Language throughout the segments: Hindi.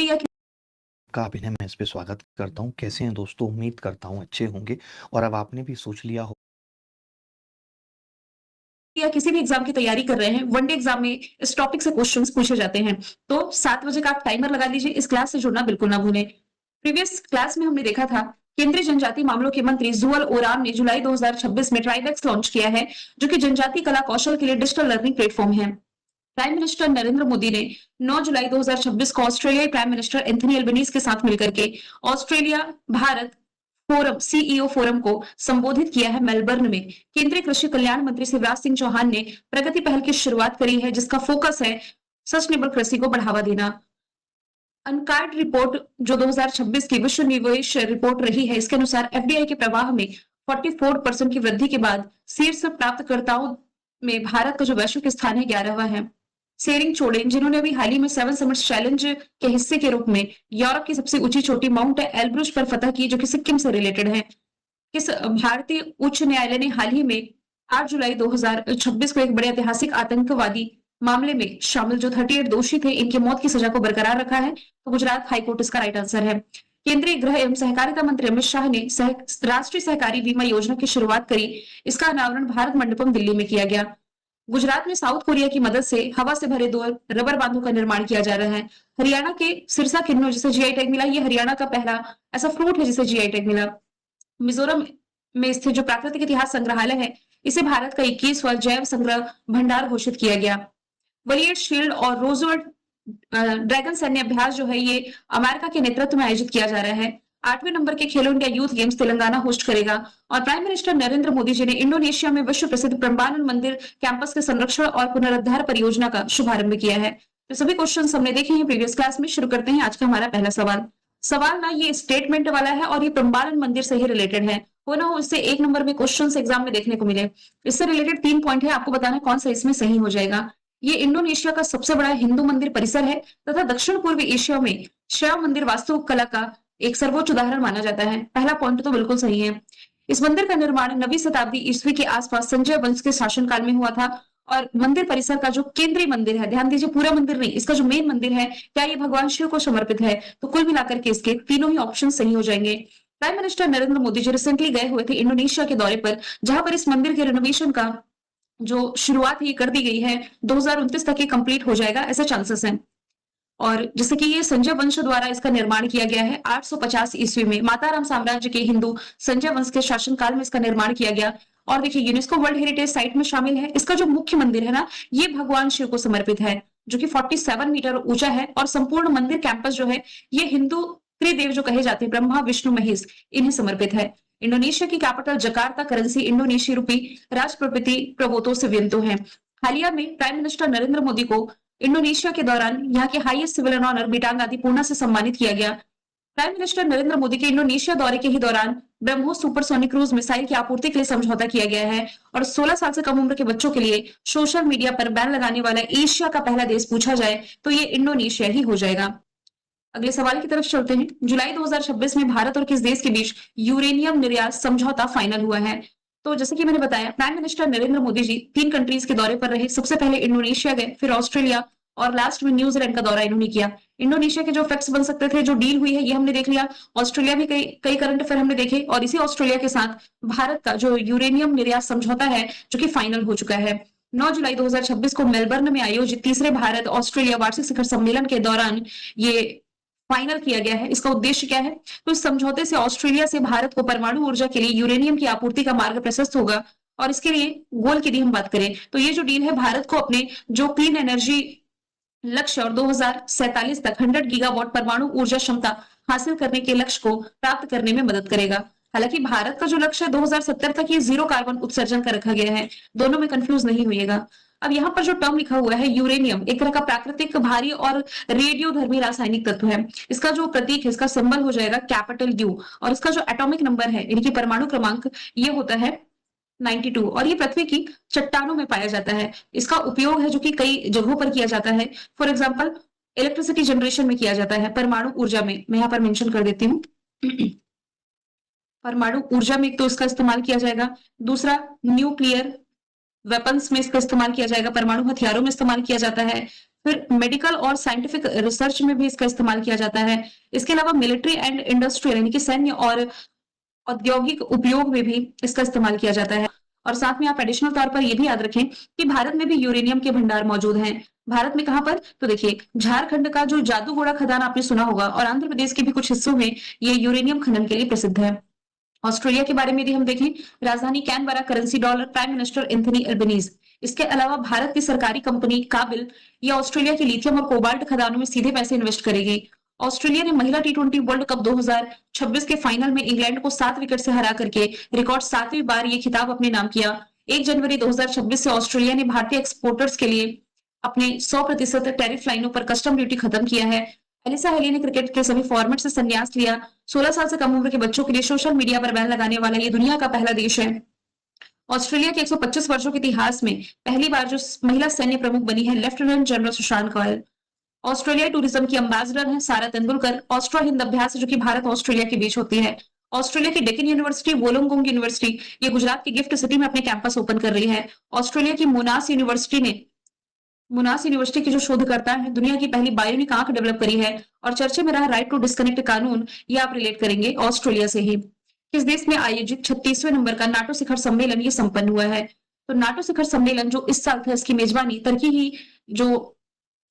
या का अभिनय मैं इस पे स्वागत करता हूँ। कैसे हैं दोस्तों? उम्मीद करता हूँ अच्छे होंगे। और अब आपने भी सोच लिया हो किसी भी एग्जाम की तैयारी कर रहे हैं, वनडे एग्जाम में इस टॉपिक से क्वेश्चंस पूछे जाते हैं। तो 7 बजे का आप टाइमर लगा लीजिए, इस क्लास से जुड़ना बिल्कुल ना भूलें। प्रीवियस क्लास में हमने देखा था केंद्रीय जनजाति मामलों के मंत्री जुअल ओराम ने जुलाई 2026 में ट्राइबेक्स लॉन्च किया है, जो कि जनजाति कला कौशल के लिए डिजिटल लर्निंग प्लेटफॉर्म है। प्राइम मिनिस्टर नरेंद्र मोदी ने 9 जुलाई 2026 को ऑस्ट्रेलियाई प्राइम मिनिस्टर एंथनी एल्बनीज के साथ मिलकर के Australia Bharat forum CEO forum को संबोधित किया है मेलबर्न में। केंद्रीय कृषि कल्याण मंत्री शिवराज सिंह चौहान ने प्रगति पहल की शुरुआत करी है, जिसका फोकस है सस्टेनेबल कृषि को बढ़ावा देना। अनकार्ड रिपोर्ट जो 2026 की विश्व निवेश रिपोर्ट रही है, इसके अनुसार एफडीआई के प्रवाह में 44% की वृद्धि के बाद शीर्ष प्राप्तकर्ताओं में भारत का जो वैश्विक स्थान है 11वां है। सेरिंग चोडेन, जिन्होंने अभी हाल ही में 7 समिट्स चैलेंज के हिस्से के रूप में यूरोप की सबसे ऊंची चोटी माउंट एल्ब्रुस पर फतह की, जो कि सिक्किम से रिलेटेड है। किस भारतीय उच्च न्यायालय ने हाल ही में 8 जुलाई 2026 को एक बड़े ऐतिहासिक आतंकवादी मामले में शामिल जो 38 दोषी थे, इनकी मौत की सजा को बरकरार रखा है। तो गुजरात हाईकोर्ट इसका राइट आंसर है। केंद्रीय गृह एवं सहकारिता मंत्री अमित शाह ने राष्ट्रीय सहकारी बीमा योजना की शुरुआत करी। इसका अनावरण भारत मंडपम दिल्ली में किया गया। गुजरात में साउथ कोरिया की मदद से हवा से भरे 2 रबर बांधों का निर्माण किया जा रहा है। हरियाणा के सिरसा किन्नौर जिसे जीआई टैग मिला, ये हरियाणा का पहला ऐसा फ्रूट है जिसे जीआई टैग मिला। मिजोरम में स्थित जो प्राकृतिक इतिहास संग्रहालय है, इसे भारत का 21वां जैव संग्रह भंडार घोषित किया गया। वलियर शील्ड और रोजवर्ड ड्रैगन सैन्य अभ्यास जो है, ये अमेरिका के नेतृत्व में आयोजित किया जा रहा है। 8वें नंबर के खेलो India youth games Telangana host करेगा। और प्राइम मिनिस्टर नरेंद्र मोदी जी ने इंडोनेशिया में विश्व प्रसिद्ध प्रम्बानन मंदिर कैंपस के संरक्षण और पुनरुद्धार परियोजना का शुभारंभ किया है। तो सभी क्वेश्चन हमने देखे हैं प्रीवियस क्लास में। शुरू करते हैं आज का हमारा पहला सवाल। सवाल ना ये स्टेटमेंट वाला है और ये प्रम्बानन मंदिर से ही रिलेटेड है। हो ना हो इससे 1 नंबर में क्वेश्चन एग्जाम में देखने को मिले। इससे रिलेटेड 3 पॉइंट है, आपको बताना कौन सा इसमें सही हो जाएगा। ये इंडोनेशिया का सबसे बड़ा हिंदू मंदिर परिसर है तथा दक्षिण पूर्वी एशिया में शैव मंदिर वास्तुकला का एक सर्वोच्च उदाहरण माना जाता है। पहला पॉइंट तो बिल्कुल सही है। इस मंदिर का निर्माण 9वीं शताब्दी ईस्वी के आसपास संजय वंश के शासनकाल में हुआ था। और मंदिर परिसर का जो केंद्रीय मंदिर है, ध्यान दीजिए पूरा मंदिर नहीं, इसका जो मेन मंदिर है, क्या ये भगवान शिव को समर्पित है? तो कुल मिलाकर के इसके तीनों ही ऑप्शन सही हो जाएंगे। Prime minister Narendra Modi ji recently गए हुए थे इंडोनेशिया के दौरे पर, जहां पर इस मंदिर के रिनोवेशन का जो शुरुआत ये कर दी गई है, 2029 तक ये कंप्लीट हो जाएगा, ऐसा चांसेस है। और जैसे कि ये संजय वंश द्वारा इसका निर्माण किया गया है 850 ईस्वी में, माताराम साम्राज्य के हिंदू संजय वंश के शासनकाल में इसका निर्माण किया गया। और देखिए यूनेस्को वर्ल्ड हेरिटेज साइट में शामिल है। इसका जो मुख्य मंदिर है ना, ये भगवान शिव को समर्पित है, जो कि 47 मीटर ऊंचा है। और संपूर्ण मंदिर कैंपस जो है, ये हिंदू त्रिदेव जो कहे जाते हैं, ब्रह्मा विष्णु महेश, इन्हें समर्पित है। इंडोनेशिया की कैपिटल जकार्ता करेंसी इंडोनेशिया रूपी राष्ट्रपति प्रबोतो सवियंतो है। हालिया में प्राइम मिनिस्टर नरेंद्र मोदी को इंडोनेशिया के दौरान यहाँ के हाईएस्ट सिविल ऑनर बिटांग आदिपूर्णा से सम्मानित किया गया। प्राइम मिनिस्टर नरेंद्र मोदी के इंडोनेशिया दौरे के ही दौरान ब्रह्मोस सुपरसोनिक क्रूज मिसाइल की आपूर्ति के लिए समझौता किया गया है। और 16 साल से कम उम्र के बच्चों के लिए सोशल मीडिया पर बैन लगाने वाला एशिया का पहला देश पूछा जाए तो ये इंडोनेशिया ही हो जाएगा। अगले सवाल की तरफ चलते हैं। जुलाई 2026 में भारत और किस देश के बीच यूरेनियम निर्यात समझौता फाइनल हुआ है? तो जैसे कि मैंने बताया, prime minister Narendra Modi ji 3 countries के दौरे पर रहे। सबसे पहले इंडोनेशिया गए, फिर ऑस्ट्रेलिया और लास्ट में न्यूजीलैंड का दौरा इन्होंने किया। इंडोनेशिया के जो फैक्ट्स बन सकते थे, जो डील हुई है, ये हमने देख लिया। ऑस्ट्रेलिया भी कई करंट अफेयर हमने देखे। और इसी ऑस्ट्रेलिया के साथ भारत का जो यूरेनियम निर्यात समझौता है, जो कि फाइनल हो चुका है। 9 जुलाई 2026 को मेलबर्न में आयोजित तीसरे भारत ऑस्ट्रेलिया वार्षिक शिखर सम्मेलन के दौरान ये फाइनल किया गया है। इसका उद्देश्य क्या है? तो इस समझौते से ऑस्ट्रेलिया से भारत को परमाणु ऊर्जा के लिए यूरेनियम की आपूर्ति का मार्ग प्रशस्त होगा। और इसके लिए गोल की हम बात करें तो ये जो डील है, भारत को अपने जो क्लीन एनर्जी लक्ष्य और 2047 तक 100 गीगावाट परमाणु ऊर्जा क्षमता हासिल करने के लक्ष्य को प्राप्त करने में मदद करेगा। हालांकि भारत का जो लक्ष्य है 2070 तक ये 0 कार्बन उत्सर्जन का रखा गया है। दोनों में कंफ्यूज नहीं होइएगा। अब यहाँ पर जो टर्म लिखा हुआ है यूरेनियम, एक तरह का प्राकृतिक भारी और रेडियोधर्मी रासायनिक तत्व है। इसका जो प्रतीक है, इसका सिंबल हो जाएगा कैपिटल यू। और इसका जो एटॉमिक नंबर है, इनकी परमाणु क्रमांक, ये होता है 92। और ये पृथ्वी की चट्टानों में पाया जाता है। इसका उपयोग है जो कि कई जगहों पर किया जाता है। फॉर एग्जाम्पल इलेक्ट्रिसिटी जनरेशन में किया जाता है, परमाणु ऊर्जा में। मैं यहाँ पर मेंशन कर देती हूँ परमाणु ऊर्जा में एक तो इसका इस्तेमाल किया जाएगा। दूसरा न्यूक्लियर वेपन्स में इसका इस्तेमाल किया जाएगा, परमाणु हथियारों में इस्तेमाल किया जाता है। फिर मेडिकल और साइंटिफिक रिसर्च में भी इसका इस्तेमाल किया जाता है। इसके अलावा मिलिट्री एंड इंडस्ट्रियल यानी कि सैन्य और औद्योगिक उपयोग में भी इसका इस्तेमाल किया जाता है। और साथ में आप एडिशनल तौर पर ये भी याद रखें कि भारत में भी यूरेनियम के भंडार मौजूद हैं। भारत में कहाँ पर? तो देखिए, झारखंड का जो जादूगोड़ा खदान आपने सुना होगा और आंध्र प्रदेश के भी कुछ हिस्सों में ये यूरेनियम खनन के लिए प्रसिद्ध है। ऑस्ट्रेलिया के बारे में यदि हम देखें, राजधानी Canberra, currency dollar, prime minister Anthony Albanese. इसके अलावा भारत की सरकारी कंपनी काबिल ये ऑस्ट्रेलिया के लिथियम और कोबाल्ट खदानों में सीधे पैसे इन्वेस्ट करेगी। ऑस्ट्रेलिया ने महिला टी20 वर्ल्ड कप 2026 के फाइनल में इंग्लैंड को 7 विकेट से हरा करके रिकॉर्ड 7वीं बार ये खिताब अपने नाम किया। 1 जनवरी 2026 से ऑस्ट्रेलिया ने भारतीय एक्सपोर्टर्स के लिए अपने 100% टैरिफ लाइनों पर कस्टम ड्यूटी खत्म किया है। एलिसा हेली ने क्रिकेट के सभी फॉर्मेट से संन्यास लिया। 16 साल से कम उम्र के बच्चों के लिए सोशल मीडिया पर बैन लगाने वाला ये दुनिया का पहला देश है। ऑस्ट्रेलिया के 125 वर्षों के इतिहास में पहली बार जो महिला सैन्य प्रमुख बनी है lieutenant general Sushant Goyal. Australia tourism की एम्बेसडर हैं सारा तेंदुलकर। ऑस्ट्रो हिंद अभ्यास जो कि भारत ऑस्ट्रेलिया के बीच होती है। ऑस्ट्रेलिया की डेक्कन यूनिवर्सिटी, वोलोंगोंग यूनिवर्सिटी ये गुजरात की गिफ्ट सिटी में अपने कैंपस ओपन कर रही है। ऑस्ट्रेलिया की मोनास यूनिवर्सिटी के जो शोधकर्ता हैं दुनिया की पहली बायोनिक आंख डेवलप करी है। और चर्चे में रहा राइट टू डिस्कनेक्ट कानून, ये आप रिलेट करेंगे ऑस्ट्रेलिया से ही। किस देश में आयोजित 36वें नंबर का नाटो शिखर सम्मेलन ये संपन्न हुआ है? तो नाटो शिखर सम्मेलन जो इस साल था, इसकी मेजबानी तुर्की ही जो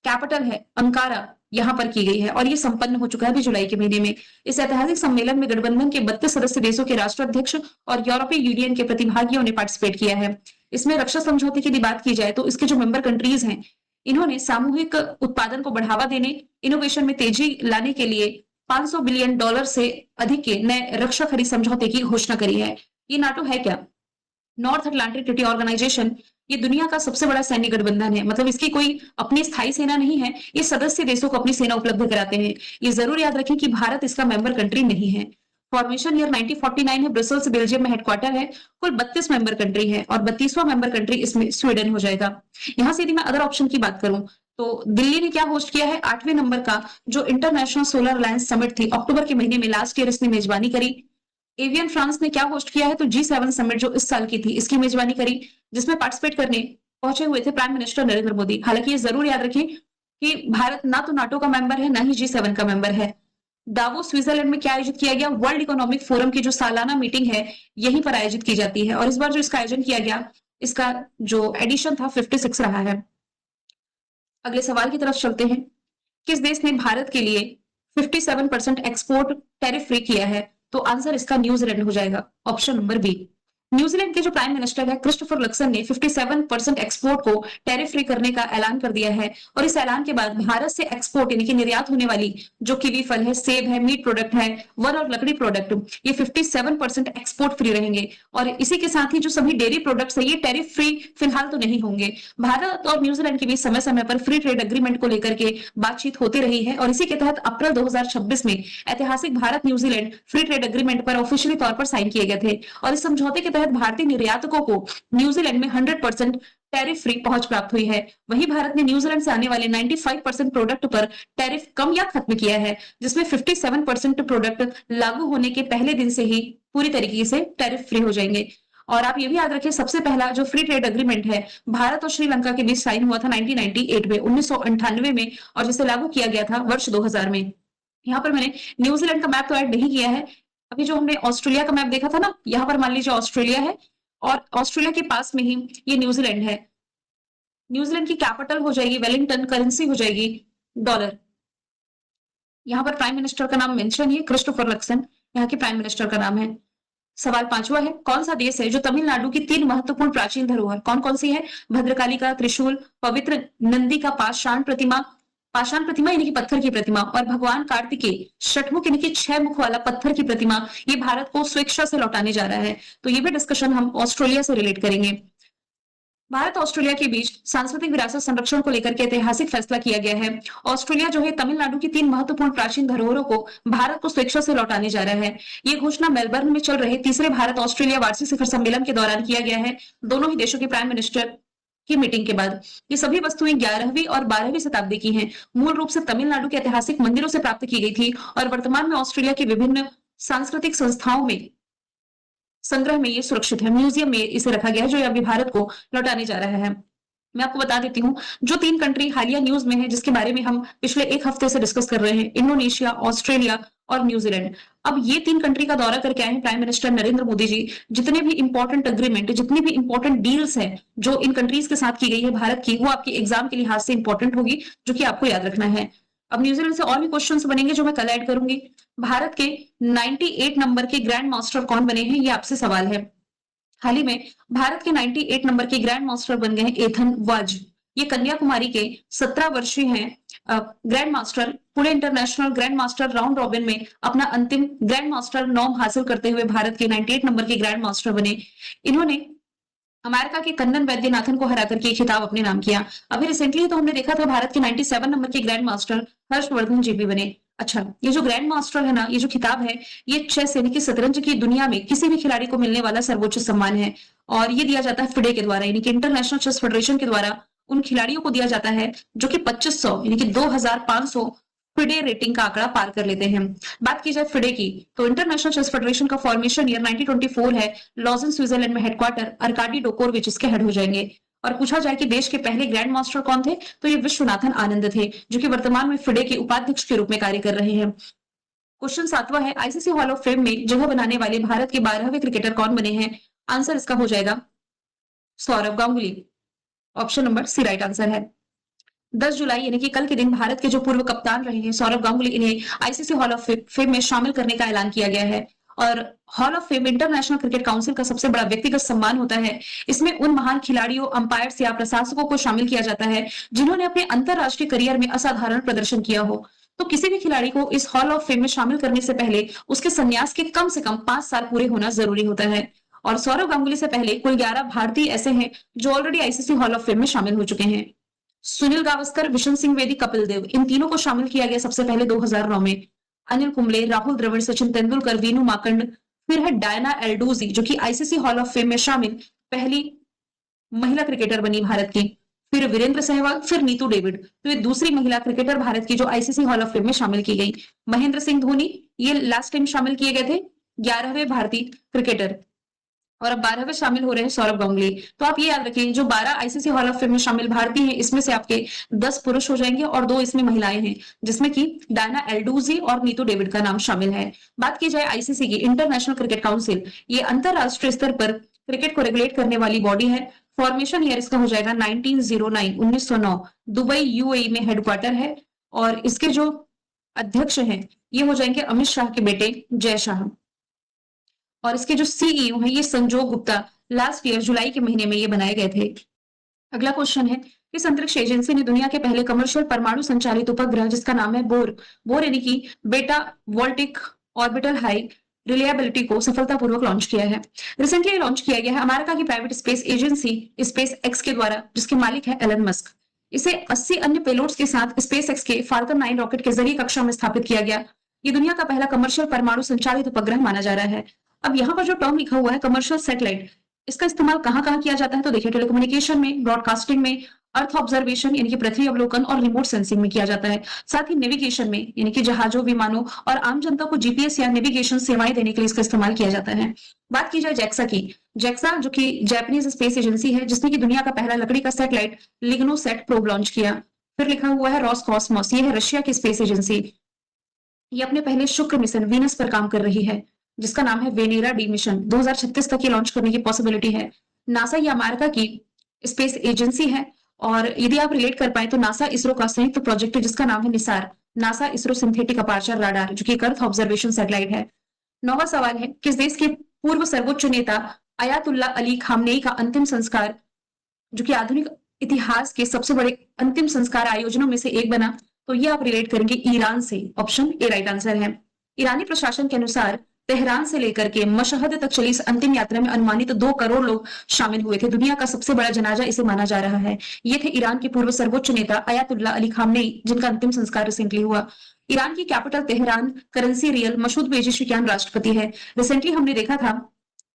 कैपिटल है अंकारा यहां पर की गई है और ये संपन्न हो चुका है अभी जुलाई के महीने में। इस ऐतिहासिक सम्मेलन में गठबंधन के 32 सदस्य देशों के राष्ट्राध्यक्ष और यूरोपीय यूनियन के प्रतिभागियों ने पार्टिसिपेट किया है। इसमें रक्षा समझौते की यदि बात की जाए तो इसके जो मेंबर कंट्रीज हैं इन्होंने सामूहिक उत्पादन को बढ़ावा देने, इनोवेशन में तेजी लाने के लिए $500 बिलियन से अधिक के नए रक्षा खरीद समझौते की घोषणा करी है। ये नाटो है क्या? नॉर्थ अटलांटिक ट्रीटी ऑर्गेनाइजेशन ये दुनिया का सबसे बड़ा सैन्य गठबंधन है। मतलब इसकी कोई अपनी स्थायी सेना नहीं है, ये सदस्य देशों को अपनी सेना उपलब्ध कराते हैं। ये जरूर याद रखें कि भारत इसका मेंबर कंट्री नहीं है। फॉर्मेशन ईयर 1949 है, ब्रसेल्स बेल्जियम में हेडक्वार्टर है। कुल 32 मेंबर कंट्री है और 32वां मेंबर कंट्री इसमें स्वीडन हो जाएगा। यहां से यदि मैं अदर ऑप्शन की बात करूं तो दिल्ली ने क्या होस्ट किया है? 8वें नंबर का जो इंटरनेशनल सोलर अलायंस समिट थी अक्टूबर के महीने में लास्ट ईयर इसने मेजबानी करी। एवियन फ्रांस ने क्या होस्ट किया है? तो G7 समिट जो इस साल की थी इसकी मेजबानी करी, जिसमें पार्टिसिपेट करने पहुंचे हुए थे प्राइम मिनिस्टर नरेंद्र मोदी। हालांकि ये जरूर याद रखें कि भारत ना तो नाटो का मेंबर है ना ही G7 का मेंबर है। दावोस स्विट्जरलैंड में क्या आयोजित किया गया? वर्ल्ड इकोनॉमिक फोरम की जो सालाना मीटिंग है यहीं पर आयोजित की जाती है और इस बार जो इसका आयोजन किया गया इसका जो एडिशन था 56 रहा है। अगले सवाल की तरफ चलते हैं। किस देश ने भारत के लिए 57% एक्सपोर्ट टैरिफ फ्री किया है? तो आंसर इसका न्यूजीलैंड हो जाएगा, ऑप्शन नंबर बी। न्यूजीलैंड के जो प्राइम मिनिस्टर है क्रिस्टोफर लक्सन ने 57% एक्सपोर्ट को टैरिफ फ्री करने का ऐलान कर दिया है और इस ऐलान के बाद भारत से एक्सपोर्ट यानी कि निर्यात होने वाली जो कीवी फल है, सेब है, मीट प्रोडक्ट है, वन और लकड़ी प्रोडक्ट ये 57% एक्सपोर्ट फ्री रहेंगे। और इसी के साथ ही जो सभी डेयरी प्रोडक्ट्स है ये टैरिफ फ्री फिलहाल तो नहीं होंगे। भारत और न्यूजीलैंड के बीच समय समय पर फ्री ट्रेड एग्रीमेंट को लेकर के बातचीत होती रही है और इसी के तहत अप्रैल 2026 में ऐतिहासिक Bharat New Zealand free trade agreement पर ऑफिशियली तौर पर साइन किए गए थे और इस समझौते के तहत भारतीय निर्यातकों को न्यूजीलैंड में 100% टैरिफ फ्री पहुंच प्राप्त हुई है। वहीं भारत ने न्यूजीलैंड से आने वाले 95% प्रोडक्ट पर टैरिफ कम या खत्म किया है, जिसमें 57% प्रोडक्ट लागू होने के पहले दिन से ही पूरी तरीके से टैरिफ फ्री हो जाएंगे। और आप ये भी याद रखिए सबसे पहला जो फ्री ट्रेड एग्रीमेंट है भारत और श्रीलंका के बीच साइन हुआ था 1998 में 1998 में और जिसे लागू किया गया था वर्ष 2000 में। यहाँ पर मैंने न्यूजीलैंड का मैप तो ऐड नहीं किया है। अभी जो हमने ऑस्ट्रेलिया का मैप देखा था ना, यहाँ पर मान लीजिए ऑस्ट्रेलिया है और ऑस्ट्रेलिया के पास में ही ये न्यूजीलैंड है। न्यूजीलैंड की कैपिटल हो जाएगी वेलिंगटन, करेंसी हो जाएगी डॉलर। यहाँ पर प्राइम मिनिस्टर का नाम मेंशन है क्रिस्टोफर लक्सन, यहाँ के प्राइम मिनिस्टर का नाम है। सवाल 5वां है, कौन सा देश है जो तमिलनाडु की 3 महत्वपूर्ण प्राचीन धरोहर कौन कौन सी है? भद्रकाली का त्रिशूल, पवित्र नंदी का पाषाण प्रतिमा यानी कि पत्थर की प्रतिमा और भगवान कार्तिकेय षटमुख यानी कि 6 मुख वाला पत्थर की प्रतिमा ये भारत को स्वेच्छा से लौटाने जा रहा है। तो ये भी डिस्कशन हम ऑस्ट्रेलिया से रिलेट करेंगे। भारत ऑस्ट्रेलिया के बीच सांस्कृतिक विरासत संरक्षण को लेकर के ऐतिहासिक फैसला किया गया है। ऑस्ट्रेलिया जो है तमिलनाडु की 3 महत्वपूर्ण प्राचीन धरोहरों को भारत को स्वेच्छा से लौटाने जा रहा है। ये घोषणा मेलबर्न में चल रहे तीसरे भारत ऑस्ट्रेलिया वार्षिक शिखर सम्मेलन के दौरान किया गया है, दोनों ही देशों के प्राइम मिनिस्टर की मीटिंग के बाद। ये सभी वस्तुएं 11वीं और 12वीं शताब्दी की हैं। मूल रूप से तमिलनाडु के ऐतिहासिक मंदिरों से प्राप्त की गई थी और वर्तमान में ऑस्ट्रेलिया के विभिन्न सांस्कृतिक संस्थाओं में संग्रह में ये सुरक्षित है, म्यूजियम में इसे रखा गया है जो अभी भारत को लौटाने जा रहा है। मैं आपको बता देती हूँ, जो 3 कंट्री हालिया न्यूज़ में है, जिसके बारे में हम पिछले 1 हफ्ते से डिस्कस कर रहे हैं, इंडोनेशिया, ऑस्ट्रेलिया और न्यूज़ीलैंड। अब ये 3 कंट्री का दौरा करके आए हैं प्राइम मिनिस्टर नरेंद्र मोदी जी। जितने भी इम्पोर्टेंट एग्रीमेंट, जितनी भी इम्पोर्टेंट डील्स हैं, जो इन कंट्रीज़ के साथ की गई है भारत की, वो आपके एग्ज़ाम के लिहाज से इम्पोर्टेंट होगी, जो कि आपको याद रखना है। अब न्यूज़ीलैंड से और भी क्वेश्चन्स बनेंगे, जो मैं कल ऐड करूँगी। भारत के 98 नंबर के ग्रैंड मास्टर कौन बने हैं, ये आपसे सवाल है। हाल ही में भारत के 98 नंबर के ग्रैंड मास्टर बन गए हैं एथन वाज। ये कन्याकुमारी के 17 वर्षीय हैं grand master. Pune international grand master round robin में अपना अंतिम ग्रैंड मास्टर नॉर्म हासिल करते हुए भारत के 98 नंबर के ग्रैंड मास्टर बने। इन्होंने अमेरिका के कन्नन वैद्यनाथन को हरा करके ये खिताब अपने नाम किया। अभी रिसेंटली तो हमने देखा था भारत के 97 नंबर के ग्रैंड मास्टर हर्षवर्धन जी भी बने। अच्छा, ये जो ग्रैंड मास्टर है ना, ये जो खिताब है, ये चेस यानी कि शतरंज की दुनिया में किसी भी खिलाड़ी को मिलने वाला सर्वोच्च सम्मान है और ये दिया जाता है फिडे के द्वारा, यानी कि इंटरनेशनल चेस फेडरेशन के द्वारा उन खिलाड़ियों को दिया जाता है जो कि 2500 यानी कि 2500 फिडे रेटिंग का आंकड़ा पार कर लेते हैं। बात की जाए फिडे की, तो इंटरनेशनल चेस फेडरेशन का फॉर्मेशन ईयर 1924 है। लॉजन स्विट्जरलैंड में हेडक्वार्टर, अर्काडी डोकोरविच इसके हेड हो जाएंगे। और पूछा जाए कि देश के पहले ग्रैंड मास्टर कौन थे, तो ये विश्वनाथन आनंद थे, जो कि वर्तमान में फिडे के उपाध्यक्ष के रूप में कार्य कर रहे हैं। क्वेश्चन 7वां है, आईसीसी हॉल ऑफ फेम में जगह बनाने वाले भारत के 12वें क्रिकेटर कौन बने हैं? आंसर इसका हो जाएगा Sourav Ganguly. Option number C right answer है। 10 जुलाई यानी कि कल के दिन भारत के जो पूर्व कप्तान रहे हैं सौरव गांगुली, इन्हें आईसीसी हॉल ऑफ फेम में शामिल करने का ऐलान किया गया है। और hall of fame international cricket council का सबसे बड़ा व्यक्तिगत सम्मान होता है। इसमें उन महान खिलाड़ियों, अंपायर्स या प्रशासकों को शामिल किया जाता है जिन्होंने अपने अंतरराष्ट्रीय करियर में असाधारण प्रदर्शन किया हो। तो किसी भी खिलाड़ी को इस हॉल ऑफ फेम में शामिल करने से पहले उसके संन्यास के कम से कम 5 साल पूरे होना जरूरी होता है। और सौरव गांगुली से पहले कुल 11 भारतीय ऐसे हैं जो already ICC hall of fame में शामिल हो चुके हैं। सुनील गावस्कर, विशन सिंह बेदी, कपिल देव, इन तीनों को शामिल किया गया सबसे पहले 2009 में। अनिल कुंबले, राहुल द्रविड़, सचिन तेंदुलकर, वीनू माकंड, फिर है डायना एल्डोजी, जो कि आईसीसी हॉल ऑफ फेम में शामिल पहली महिला क्रिकेटर बनी भारत की। फिर वीरेंद्र सहवाग, फिर नीतू डेविड, तो ये दूसरी महिला क्रिकेटर भारत की जो आईसीसी हॉल ऑफ फेम में शामिल की गई। महेंद्र सिंह धोनी, ये लास्ट टाइम शामिल किए गए थे, 11वें भारतीय क्रिकेटर। और अब 12वें शामिल हो रहे हैं सौरव गांगुली। तो आप ये याद रखिए, जो 12 आईसीसी हॉल ऑफ फेम में शामिल भारतीय हैं, इसमें से आपके 10 पुरुष हो जाएंगे और 2 इसमें महिलाएं हैं, जिसमें कि डायना एल्डोजी और नीतू डेविड का नाम शामिल है। बात की जाए आईसीसी की, इंटरनेशनल क्रिकेट काउंसिल, ये अंतरराष्ट्रीय स्तर पर क्रिकेट को रेगुलेट करने वाली बॉडी है। फॉर्मेशन ईयर इसका हो जाएगा 1909, 1909। दुबई यूएई में हेडक्वार्टर है और इसके जो अध्यक्ष हैं ये हो जाएंगे अमित शाह के बेटे जय शाह। और इसके जो सीईओ हैं ये संजोग गुप्ता, लास्ट ईयर जुलाई के महीने में ये बनाए गए थे। अगला क्वेश्चन है, किस अंतरिक्ष एजेंसी ने दुनिया के पहले कमर्शियल परमाणु संचालित उपग्रह, जिसका नाम है बोर यानी कि बेटा वोल्टिक ऑर्बिटल हाई रिलायबिलिटी, को सफलतापूर्वक लॉन्च किया है? रिसेंटली लॉन्च किया गया है अमेरिका की private space agency space x के द्वारा, जिसके मालिक है एलन मस्क। इसे 80 अन्य पेलोड्स के साथ स्पेस एक्स के फाल्कन 9 रॉकेट के जरिए कक्षा में स्थापित किया गया। ये दुनिया का पहला कमर्शियल परमाणु संचालित उपग्रह माना जा रहा है। अब यहाँ पर जो टर्म लिखा हुआ है कमर्शियल सैटेलाइट, इसका इस्तेमाल कहाँ किया जाता है? तो देखिए, टेलीकम्युनिकेशन में, ब्रॉडकास्टिंग में, अर्थ ऑब्जर्वेशन यानी कि पृथ्वी अवलोकन और रिमोट सेंसिंग में किया जाता है। साथ ही नेविगेशन में, यानी कि जहाजों, विमानों और आम जनता को जीपीएस या नेविगेशन सेवाएं देने के लिए इसका इस्तेमाल किया जाता है। बात की जाए जैक्सा की, जैक्सा जो कि जापानीज स्पेस एजेंसी है, जिसने की दुनिया का पहला लकड़ी का सैटेलाइट लिग्नोसैट प्रोब लॉन्च किया। फिर लिखा हुआ है रॉसकॉस्मोस, ये है रशिया की स्पेस एजेंसी। ये अपने पहले शुक्र मिशन वीनस पर काम कर रही है, जिसका नाम है वेनेरा डी मिशन। 2036 तक ये लॉन्च करने की पॉसिबिलिटी है। नासा ये अमेरिका की स्पेस एजेंसी है और यदि आप रिलेट कर पाए तो नासा इसरो का संयुक्त प्रोजेक्ट है, जिसका नाम है Nisar, NASA ISRO synthetic aperture radar, जो कि एक अर्थ ऑब्जर्वेशन सैटेलाइट है। 9वां सवाल है, किस देश के पूर्व सर्वोच्च नेता अयातुल्ला अली खामनेई का अंतिम संस्कार, जो कि आधुनिक इतिहास के सबसे बड़े अंतिम संस्कार आयोजनों में से एक बना? तो ये आप रिलेट करेंगे ईरान से। ऑप्शन ए राइट आंसर है। ईरानी प्रशासन के अनुसार तेहरान से लेकर के मशहद तक चली इस अंतिम यात्रा में अनुमानित 2 करोड़ लोग शामिल हुए थे। दुनिया का सबसे बड़ा जनाजा इसे माना जा रहा है। ये थे ईरान के पूर्व सर्वोच्च नेता अयातुल्ला अली खामनेई, जिनका अंतिम संस्कार रिसेंटली हुआ। ईरान की capital Tehran, currency rial, Masoud Pezeshkian राष्ट्रपति है। रिसेंटली हमने देखा था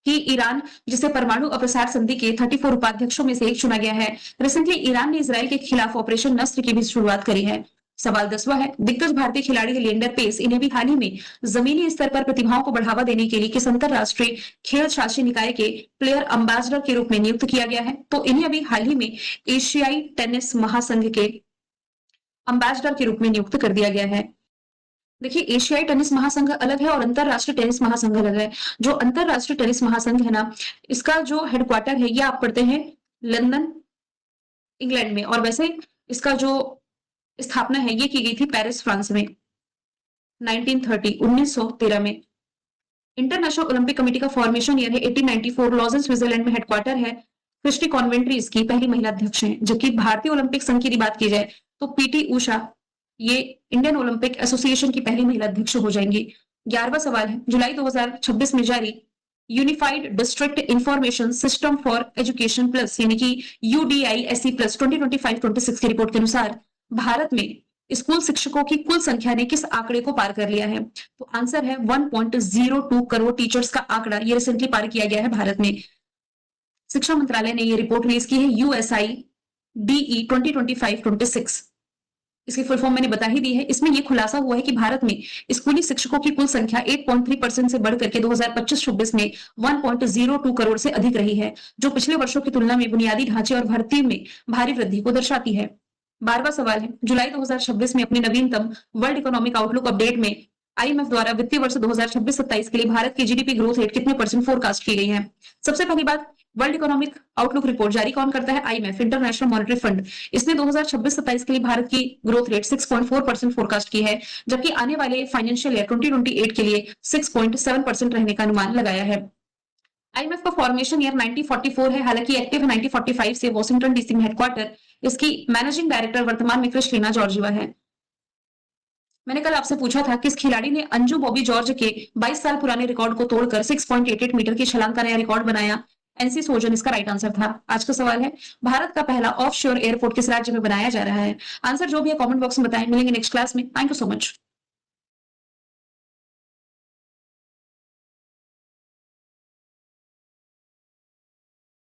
कि ईरान, जिसे परमाणु अप्रसार संधि के 34 उपाध्यक्षों में से एक चुना गया है, रिसेंटली ईरान ने इजराइल के खिलाफ ऑपरेशन नस्र की भी शुरुआत करी है। सवाल 10वां है, दिग्गज भारतीय खिलाड़ी लिएंडर पेस इन्हें भी हाल ही में जमीनी स्तर पर प्रतिभाओं को बढ़ावा देने के लिए किस अंतरराष्ट्रीय खेल शासी निकाय के प्लेयर अम्बेसडर के रूप में नियुक्त किया गया है? तो इन्हें अभी हाल ही में एशियाई टेनिस महासंघ के अम्बेसडर के रूप में नियुक्त कर दिया गया है। देखिए, एशियाई टेनिस महासंघ अलग है और अंतरराष्ट्रीय टेनिस महासंघ अलग है। जो अंतरराष्ट्रीय टेनिस महासंघ है ना, इसका जो हेडक्वार्टर है ये आप पढ़ते हैं लंदन, इंग्लैंड में, और वैसे इसका जो स्थापना है ये की गई थी पेरिस, फ्रांस में 1913 में। इंटरनेशनल ओलंपिक कमेटी का फॉर्मेशन ईयर है 1894, लॉजेंस स्विट्जरलैंड में हेडक्वार्टर है। क्रिस्टी कॉन्वेंट्री इसकी पहली महिला अध्यक्ष हैं। जबकि भारतीय ओलंपिक संघ की बात की जाए तो पीटी उषा ये इंडियन ओलंपिक एसोसिएशन की पहली महिला अध्यक्ष हो जाएंगी। 11वां सवाल है, जुलाई 2026 में जारी unified district information system for education plus यानी कि UDISE प्लस 2025-26 की रिपोर्ट के अनुसार भारत में स्कूल शिक्षकों की कुल संख्या ने किस आंकड़े को पार कर लिया है? तो आंसर है 1.02 करोड़ टीचर्स का आंकड़ा ये रिसेंटली पार किया गया है भारत में। शिक्षा मंत्रालय ने ये रिपोर्ट रिलीज की है USIDE 2025-26। इसकी फुल फॉर्म मैंने बता ही दी है। इसमें यह खुलासा हुआ है कि भारत में स्कूली शिक्षकों की कुल संख्या 8.3% से बढ़कर के 2025-26 में 1.02 करोड़ से अधिक रही है, जो पिछले वर्षों की तुलना में बुनियादी ढांचे और भर्ती में भारी वृद्धि को दर्शाती है। 12वां सवाल है, जुलाई 2026 में अपनी नवीनतम वर्ल्ड इकोनॉमिक आउटलुक अपडेट में IMF द्वारा वित्तीय वर्ष 2026-27 के लिए भारत की GDP ग्रोथ रेट कितने % फोरकास्ट की गई है? सबसे पहली बात, वर्ल्ड इकोनॉमिक आउटलुक रिपोर्ट जारी कौन करता है? IMF, international monetary fund. इसने 2026-27 के लिए भारत की ग्रोथ रेट 6.4% फोरकास्ट की है, जबकि आने वाले फाइनेंशियल ईयर 2028 के लिए 6.7% रहने का अनुमान लगाया है। IMF का फॉर्मेशन ईयर 1944 है, हालांकि एक्टिव है 1945 से। वॉशिंगटन DC में हेडक्वार्टर। इसकी मैनेजिंग डायरेक्टर वर्तमान में क्रिस्टीना जॉर्जिवा है। मैंने कल आपसे पूछा था किस खिलाड़ी ने अंजू बॉबी जॉर्ज के 22 साल पुराने रिकॉर्ड को तोड़कर 6.88 मीटर की छलांग का नया रिकॉर्ड बनाया? NC सोजन इसका राइट आंसर था। आज का सवाल है, भारत का पहला ऑफ शोर एयरपोर्ट किस राज्य में बनाया जा रहा है? आंसर जो भी है कमेंट बॉक्स में बताएं। मिलेंगे नेक्स्ट क्लास में। Thank you so much.